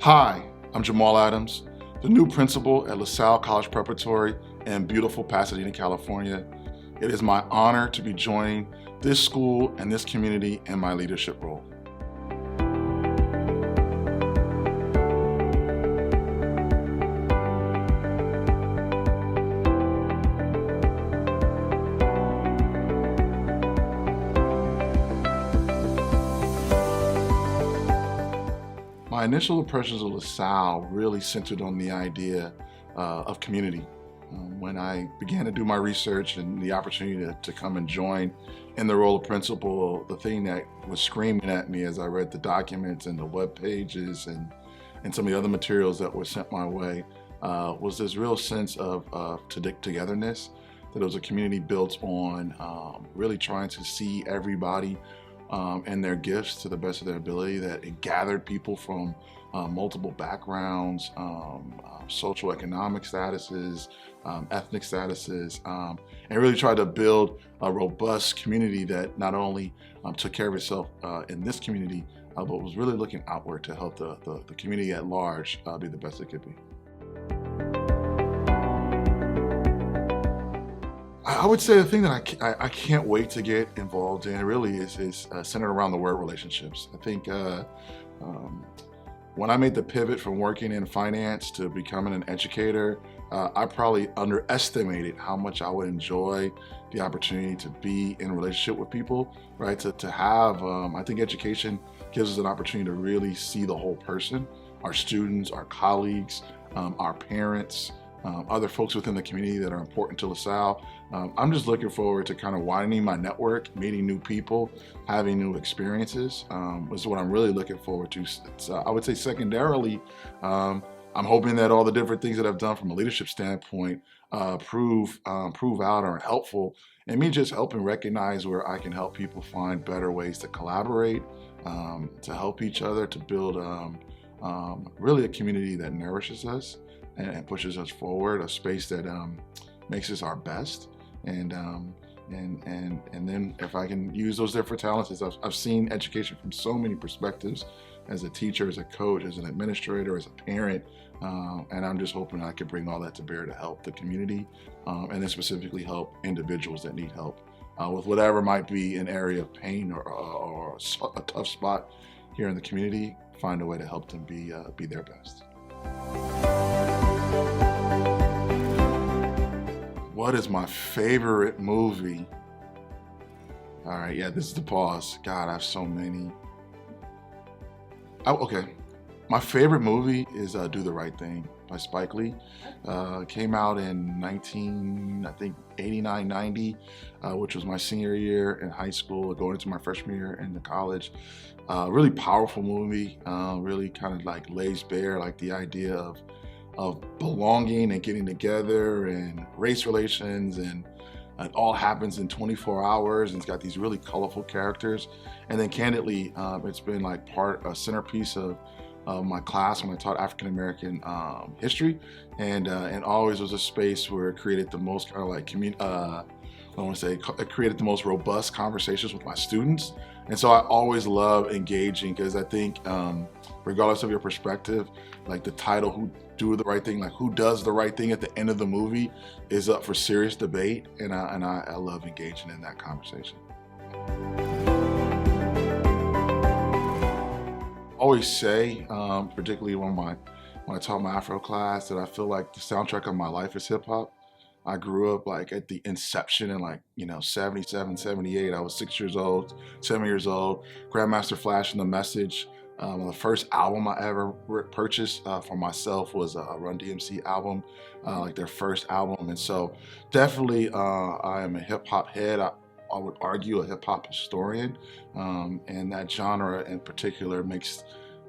Hi, I'm Jamal Adams, the new principal at LaSalle College Preparatory in beautiful Pasadena, California. It is my honor to be joining this school and this community in my leadership role. My initial impressions of LaSalle really centered on the idea of community. When I began to do my research and the opportunity to come and join in the role of principal, the thing that was screaming at me as I read the documents and the web pages and some of the other materials that were sent my way was this real sense of togetherness, that it was a community built on really trying to see everybody and their gifts to the best of their ability, that it gathered people from multiple backgrounds, social economic statuses, ethnic statuses, and really tried to build a robust community that not only took care of itself in this community, but was really looking outward to help the community at large be the best it could be. I would say the thing that I can't wait to get involved in really is centered around the word relationships. I think when I made the pivot from working in finance to becoming an educator, I probably underestimated how much I would enjoy the opportunity to be in a relationship with people, right? To have, I think education gives us an opportunity to really see the whole person, our students, our colleagues, our parents, other folks within the community that are important to LaSalle. I'm just looking forward to kind of widening my network, meeting new people, having new experiences, is what I'm really looking forward to. I would say secondarily, I'm hoping that all the different things that I've done from a leadership standpoint prove out or helpful, and me just helping recognize where I can help people find better ways to collaborate, to help each other, to build really a community that nourishes us and pushes us forward, a space that makes us our best. And then if I can use those different talents, as I've seen education from so many perspectives, as a teacher, as a coach, as an administrator, as a parent, and I'm just hoping I can bring all that to bear to help the community, and then specifically help individuals that need help with whatever might be an area of pain or a tough spot here in the community. Find a way to help them be their best. What is my favorite movie? All right, yeah, this is the pause. God, I have so many. Oh, okay. My favorite movie is Do the Right Thing by Spike Lee. Came out in 89, 90, which was my senior year in high school, going into my freshman year in the college. Really powerful movie, really kind of like lays bare like the idea of belonging and getting together and race relations, and it all happens in 24 hours, and it's got these really colorful characters. And then candidly, it's been like a centerpiece of my class when I taught African American history, and always was a space where it created the most kind of like it created the most robust conversations with my students. And so I always love engaging, because I think regardless of your perspective, like the title, Who Do the Right Thing, like who does the right thing at the end of the movie, is up for serious debate, and I love engaging in that conversation. I always say, particularly when I taught my Afro class, that I feel like the soundtrack of my life is hip hop. I grew up like at the inception in 77, 78. I was 6 years old, 7 years old. Grandmaster Flash and the Message. The first album I ever purchased for myself was a Run DMC album, like their first album. And so definitely I am a hip hop head. I would argue a hip hop historian, and that genre in particular makes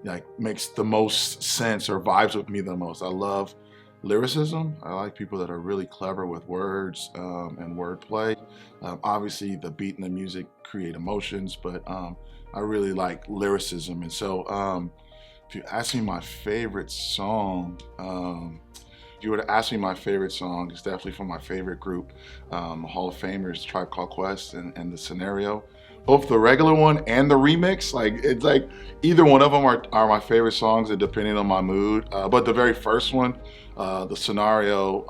the most sense, or vibes with me the most. I love lyricism. I like people that are really clever with words and wordplay. Obviously, the beat and the music create emotions, but I really like lyricism. And so, if you ask me my favorite song, if you were to ask me my favorite song, it's definitely from my favorite group, Hall of Famers, Tribe Called Quest, and The Scenario. both the regular one and the remix. Like it's like either one of them are my favorite songs, depending on my mood. But the very first one, the Scenario,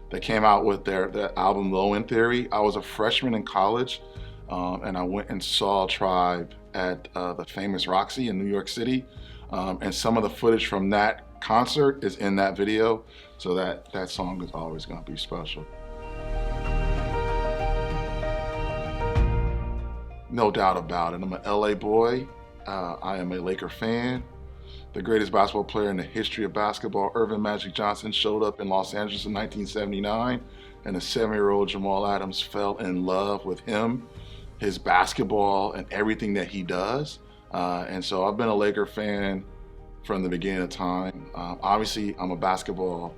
that came out with their album Low End Theory. I was a freshman in college, and I went and saw Tribe at the famous Roxy in New York City, and some of the footage from that concert is in that video. So that song is always going to be special. No doubt about it. I'm an LA boy. I am a Laker fan. The greatest basketball player in the history of basketball, Earvin Magic Johnson, showed up in Los Angeles in 1979, and a 7-year-old Jamal Adams fell in love with him, his basketball, and everything that he does. And so I've been a Laker fan from the beginning of time. Obviously, I'm a basketball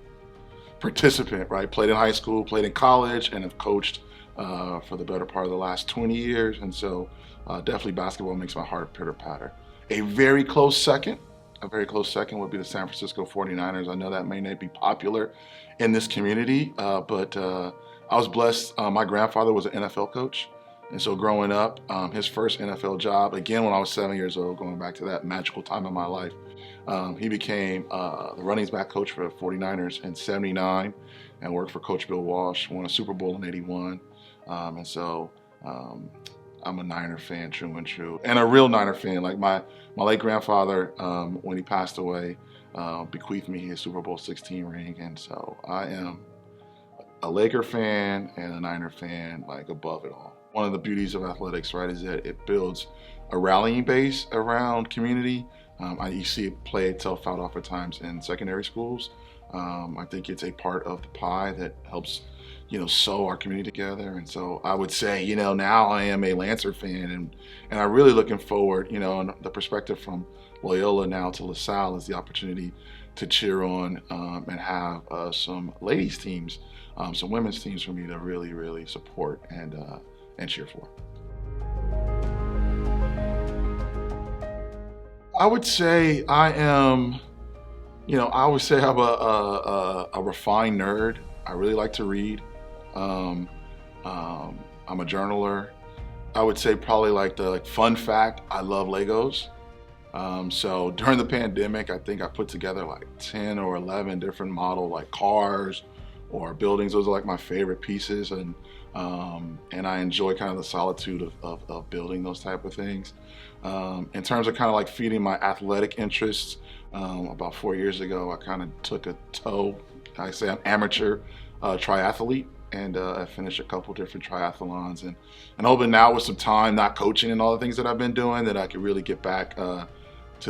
participant, right? Played in high school, played in college, and have coached for the better part of the last 20 years. And so definitely basketball makes my heart pitter patter. A very close second would be the San Francisco 49ers. I know that may not be popular in this community, but I was blessed. My grandfather was an NFL coach. And so growing up, his first NFL job, again, when I was 7 years old, going back to that magical time in my life, he became the running back coach for the 49ers in 79 and worked for Coach Bill Walsh, won a Super Bowl in 81. And so I'm a Niner fan, true and true, and a real Niner fan. Like my late grandfather, when he passed away, bequeathed me his Super Bowl 16 ring, and so I am a Laker fan and a Niner fan, like above it all. One of the beauties of athletics, right, is that it builds a rallying base around community. You see it play itself out oftentimes in secondary schools. I think it's a part of the pie that helps, sew our community together. And so I would say, now I am a Lancer fan, and I'm really looking forward, and the perspective from Loyola now to LaSalle is the opportunity to cheer on and have some ladies teams, some women's teams for me to really, really support and cheer for. I would say I'm a refined nerd. I really like to read. I'm a journaler. I would say probably like the fun fact, I love Legos. So during the pandemic, I think I put together like 10 or 11 different model like cars or buildings. Those are like my favorite pieces, and I enjoy kind of the solitude of building those type of things. In terms of kind of like feeding my athletic interests, about 4 years ago, I kind of took a toe. I say I'm amateur triathlete, and I finished a couple different triathlons, and hoping now with some time, not coaching and all the things that I've been doing, that I could really get back to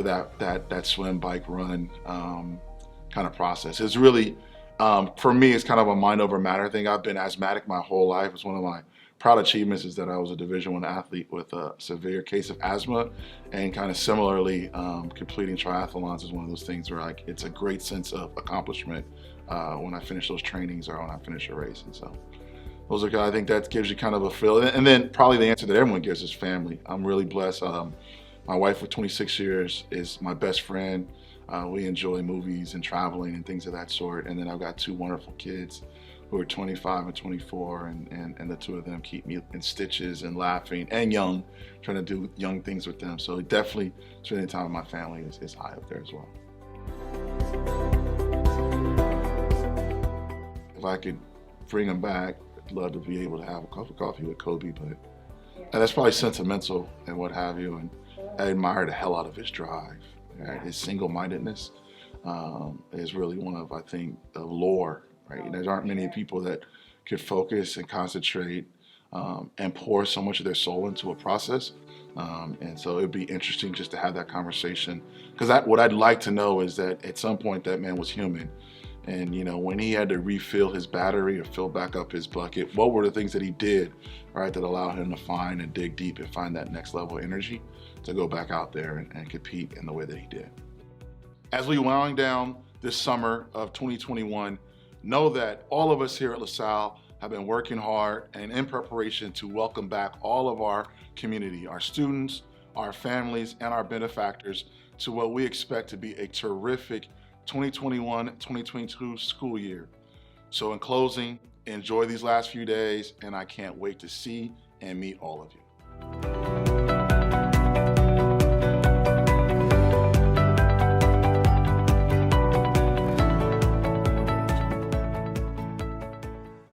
that swim, bike, run kind of process. It's really, for me, it's kind of a mind over matter thing. I've been asthmatic my whole life. It's one of my proud achievements is that I was a Division I athlete with a severe case of asthma, and kind of similarly, completing triathlons is one of those things where it's a great sense of accomplishment when I finish those trainings or when I finish a race. And so those are, I think that gives you kind of a feel. And then probably the answer that everyone gives is family. I'm really blessed. My wife for 26 years is my best friend. We enjoy movies and traveling and things of that sort. And then I've got 2 wonderful kids who are 25 and 24, and the 2 of them keep me in stitches and laughing and young, trying to do young things with them. So definitely spending time with my family is high up there as well. If I could bring them back, I'd love to be able to have a cup of coffee with Kobe, but and that's probably sentimental and what have you. And I admire the hell out of his drive. Right? His single-mindedness is really one of, I think, the lore. Right? There aren't many people that could focus and concentrate and pour so much of their soul into a process. And so it'd be interesting just to have that conversation, because what I'd like to know is that at some point that man was human. And when he had to refill his battery or fill back up his bucket, what were the things that he did, right, that allowed him to find and dig deep and find that next level of energy to go back out there and compete in the way that he did. As we wind down this summer of 2021, know that all of us here at LaSalle have been working hard and in preparation to welcome back all of our community, our students, our families, and our benefactors to what we expect to be a terrific 2021-2022 school year. So in closing, enjoy these last few days, and I can't wait to see and meet all of you.